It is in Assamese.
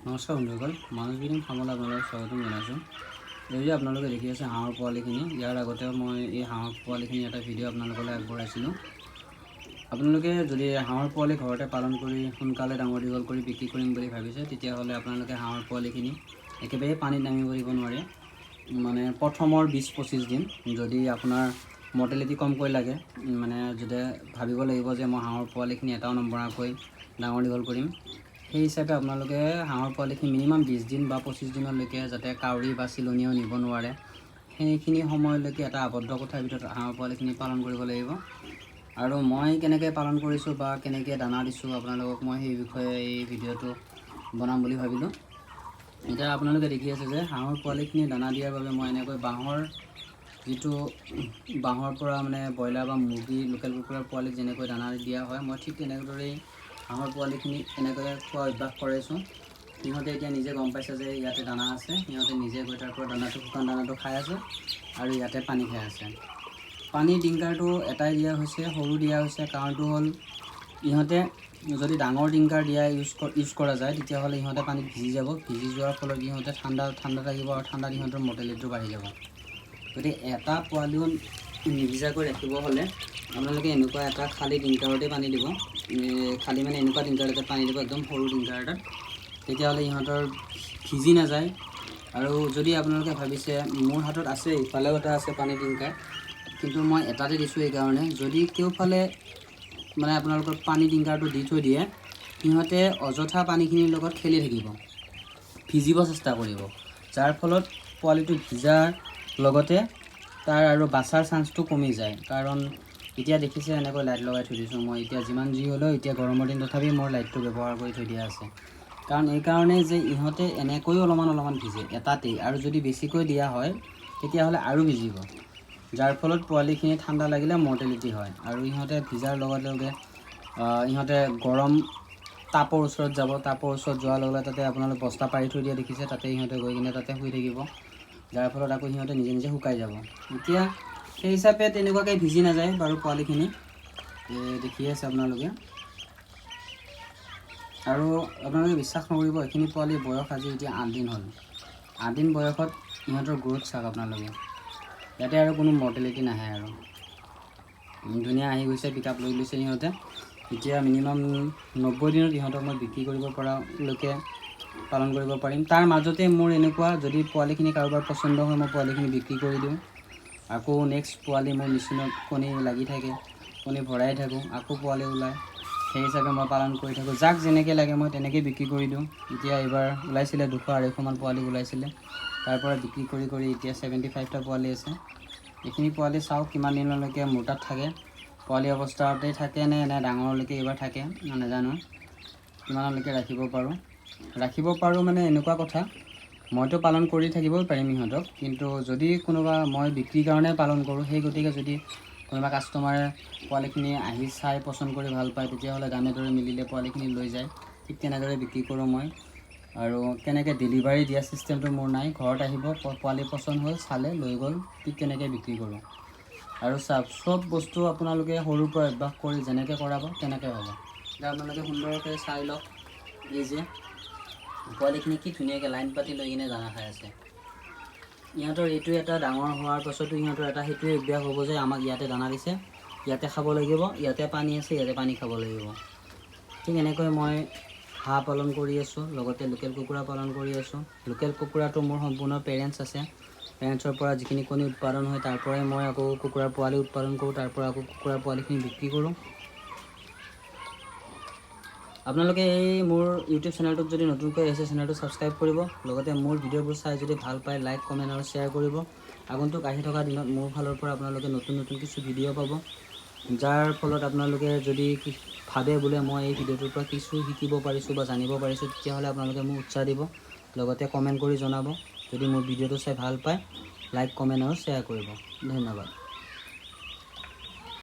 নমস্কাৰ বন্ধুসকল, মানস বিডিং ফাৰ্মলৈ আপোনালোকক স্বাগতম জনাইছোঁ। এই যে আপোনালোকে দেখি আছে হাঁহৰ পোৱালিখিনি, ইয়াৰ আগতে মই এই হাঁহৰ পোৱালিখিনি এটা ভিডিঅ' আপোনালোকলৈ আগবঢ়াইছিলোঁ। আপোনালোকে যদি হাঁহৰ পোৱালি ঘৰতে পালন কৰি সোনকালে ডাঙৰ দীঘল কৰি বিক্ৰী কৰিম বুলি ভাবিছে, তেতিয়াহ'লে আপোনালোকে হাঁহৰ পোৱালিখিনি একেবাৰে পানীত নামিব দিব নোৱাৰে। মানে প্ৰথমৰ 20-25 দিন যদি আপোনাৰ মৰ্টেলিটি কমকৈ লাগে, মানে যদি ভাবিব লাগিব যে মই হাঁহৰ পোৱালিখিনি এটাও নমৰাকৈ ডাঙৰ দীঘল কৰিম, সেই হিচাপে আপোনালোকে হাঁহৰ পোৱালিখিনি মিনিমাম 20 দিন বা 25 দিনলৈকে যাতে কাউৰী বা চিলনীয়েও নিব নোৱাৰে, সেইখিনি সময়লৈকে এটা আবদ্ধ কোঠাৰ ভিতৰত হাঁহৰ পোৱালিখিনি পালন কৰিব লাগিব। আৰু মই কেনেকৈ পালন কৰিছোঁ বা কেনেকৈ দানা দিছোঁ আপোনালোকক মই সেই বিষয়ে এই ভিডিঅ'টো বনাম বুলি ভাবিলোঁ। এতিয়া আপোনালোকে দেখি আছে যে হাঁহৰ পোৱালিখিনি দানা দিয়াৰ বাবে মই এনেকৈ বাঁহৰ পৰা মানে ব্ৰইলাৰ বা মুৰ্গী লোকেল কুকুৰাৰ পোৱালিক যেনেকৈ দানা দিয়া হয়, মই ঠিক তেনেদৰেই হাঁহৰ পোৱালিখিনি এনেকৈ খোৱা অভ্যাস কৰাইছোঁ। সিহঁতে এতিয়া নিজে গম পাইছে যে ইয়াতে দানা আছে, সিহঁতে নিজে গৈ তাৰ পৰা শুকান দানাটো খাই আছে আৰু ইয়াতে পানী খাই আছে। পানীৰ ডিংকাৰটো এটাই দিয়া হৈছে, সৰু দিয়া হৈছে, কাৰণটো হ'ল ইহঁতে যদি ডাঙৰ ডিংকাৰ ইউজ কৰা যায়, তেতিয়াহ'লে ইহঁতে পানীত ভিজি যাব। ভিজি যোৱাৰ ফলত ইহঁতে ঠাণ্ডা থাকিব আৰু ঠাণ্ডাত ইহঁতৰ মৰ্টেলিটিটো বাঢ়ি যাব। গতিকে এটা পোৱালিও নিভিজাকৈ ৰাখিব হ'লে আপোনালোকে এনেকুৱা এটা খালী ডিংকাৰতে পানী দিব। খালী মানে এনেকুৱা ডিংকাৰতে পানী দিব, একদম সৰু ডিংকাৰ এটাত, তেতিয়াহ'লে ইহঁতৰ ভিজি নাযায়। আৰু যদি আপোনালোকে ভাবিছে মোৰ হাতত আছে, ইফালেও এটা আছে পানী ডিংকাৰ, কিন্তু মই এটাতে দিছোঁ এইকাৰণে, যদি কেওফালে মানে আপোনালোকৰ পানী ডিংকাৰটো দি থৈ দিয়ে, সিহঁতে অযথা পানীখিনিৰ লগত খেলি থাকিব, ভিজিব চেষ্টা কৰিব, যাৰ ফলত পোৱালিটো ভিজাৰ লগতে তাৰ আৰু বাচাৰ চান্সটো কমি যায়। কাৰণ এতিয়া দেখিছে এনেকৈ লাইট লগাই থৈ দিছোঁ মই, এতিয়া যিমান যি হ'লেও এতিয়া গৰমৰ দিন তথাপি মোৰ লাইটটো ব্যৱহাৰ কৰি থৈ দিয়া আছে। কাৰণ এইকাৰণে যে ইহঁতে এনেকৈও অলপমান ভিজে এটাতেই, আৰু যদি বেছিকৈ দিয়া হয় তেতিয়াহ'লে আৰু ভিজিব, যাৰ ফলত পোৱালিখিনি ঠাণ্ডা লাগিলে মৰ্টেলিটি হয়। আৰু ইহঁতে ভিজাৰ লগে লগে ইহঁতে গৰম তাপৰ ওচৰত যাব, তাপৰ ওচৰত যোৱাৰ লগে লগে তাতে আপোনালোক বস্তা পাৰি থৈ দিয়া দেখিছে, তাতে ইহঁতে গৈ কিনে তাতে শুই থাকিব, যাৰ ফলত আকৌ সিহঁতে নিজে নিজে শুকাই যাব। এতিয়া সেই হিচাপে তেনেকুৱাকৈ ভিজি নাযায় বাৰু পোৱালিখিনি, দেখি আছে আপোনালোকে। আৰু আপোনালোকে বিশ্বাস নকৰিব, এইখিনি পোৱালিৰ বয়স আজি এতিয়া 8 দিন হ'ল। 8 দিন বয়সত ইহঁতৰ গ্ৰোথ চাওক আপোনালোকে, ইয়াতে আৰু কোনো মৰ্টেলিটি নাহে আৰু ধুনীয়া আহি গৈছে, পিক আপ লৈ লৈছে সিহঁতে। এতিয়া মিনিমাম 90 দিনত ইহঁতক মই বিক্ৰী কৰিব পৰালৈকে পালন কৰিব পাৰিম। তাৰ মাজতে মোৰ এনেকুৱা যদি পোৱালিখিনি কাৰোবাৰ পচন্দ হয়, মই পোৱালিখিনি বিক্ৰী কৰি দিওঁ, আকৌ নেক্সট পোৱালি মোৰ মেচিনত কণী লাগি থাকে, কণী ভৰাই থাকোঁ, আকৌ পোৱালি ওলায়, সেই হিচাপে মই পালন কৰি থাকোঁ। যাক যেনেকৈ লাগে মই তেনেকৈ বিক্ৰী কৰি দিওঁ। এতিয়া এইবাৰ ওলাইছিলে 200-250মান পোৱালি ওলাইছিলে, তাৰ পৰা বিক্ৰী কৰি এতিয়া 75টা পোৱালি আছে। এইখিনি পোৱালি চাওক কিমান দিনলৈকে মোৰ তাত থাকে, পোৱালি অৱস্থাতেই থাকে নে ডাঙৰলৈকে এইবাৰ থাকে নাজানো, কিমানলৈকে ৰাখিব পাৰোঁ মানে এনেকুৱা কথা, মইতো পালন কৰি থাকিবই পাৰিম ইহঁতক, কিন্তু যদি কোনোবা মই বিক্ৰীৰ কাৰণে পালন কৰোঁ, সেই গতিকে যদি কোনোবা কাষ্টমাৰে পোৱালিখিনি আহি চাই পচন্দ কৰি ভাল পায়, তেতিয়াহ'লে দামে দৰে মিলিলে পোৱালিখিনি লৈ যায়, ঠিক তেনেদৰে বিক্ৰী কৰোঁ মই। আৰু কেনেকৈ ডেলিভাৰী দিয়া ছিষ্টেমটো মোৰ নাই, ঘৰত আহিব, পোৱালি পচন্দ হ'ল চালে লৈ গ'ল, ঠিক তেনেকৈ বিক্ৰী কৰোঁ। আৰু চব বস্তু আপোনালোকে সৰুৰ পৰা অভ্যাস কৰি যেনেকৈ কৰাব তেনেকৈ হ'ব। এতিয়া আপোনালোকে সুন্দৰকৈ চাই লওক, এই যে পোৱালিখিনি কি ধুনীয়াকৈ লাইন পাতি লৈ কিনে দানা খাই আছে। ইহঁতৰ এইটো এটা ডাঙৰ হোৱাৰ পাছতো ইহঁতৰ এটা সেইটোৱে অভ্যাস হ'ব যে আমাক ইয়াতে দানা দিছে, ইয়াতে খাব লাগিব, ইয়াতে পানী আছে, ইয়াতে পানী খাব লাগিব। ঠিক এনেকৈ মই হাঁহ পালন কৰি আছোঁ, লগতে লোকেল কুকুৰা পালন কৰি আছোঁ। লোকেল কুকুৰাটো মোৰ সম্পূৰ্ণ পেৰেণ্টছ আছে, পেৰেণ্টছৰ পৰা যিখিনি কণী উৎপাদন হয় তাৰ পৰাই মই আকৌ কুকুৰাৰ পোৱালি উৎপাদন কৰোঁ, তাৰ পৰা আকৌ কুকুৰাৰ পোৱালিখিনি বিক্ৰী কৰোঁ। আপোনালোকে এই মোৰ ইউটিউব চেনেলটোত যদি নতুনকৈ আহিছে, চেনেলটো ছাবস্ক্ৰাইব কৰিব, লগতে মোৰ ভিডিঅ'বোৰ চাই যদি ভাল পায় লাইক, কমেণ্ট আৰু শ্বেয়াৰ কৰিব। আগন্তুক আহি থকা দিনত মোৰ ফালৰ পৰা আপোনালোকে নতুন কিছু ভিডিঅ' পাব, যাৰ ফলত আপোনালোকে যদি ভাবে বোলে মই এই ভিডিঅ'টোৰ পৰা কিছু শিকিব পাৰিছোঁ বা জানিব পাৰিছোঁ, তেতিয়াহ'লে আপোনালোকে মোক উৎসাহ দিব, লগতে কমেণ্ট কৰি জনাব। যদি মোৰ ভিডিঅ'টো চাই ভাল পায়, লাইক, কমেণ্ট আৰু শ্বেয়াৰ কৰিব। ধন্যবাদ।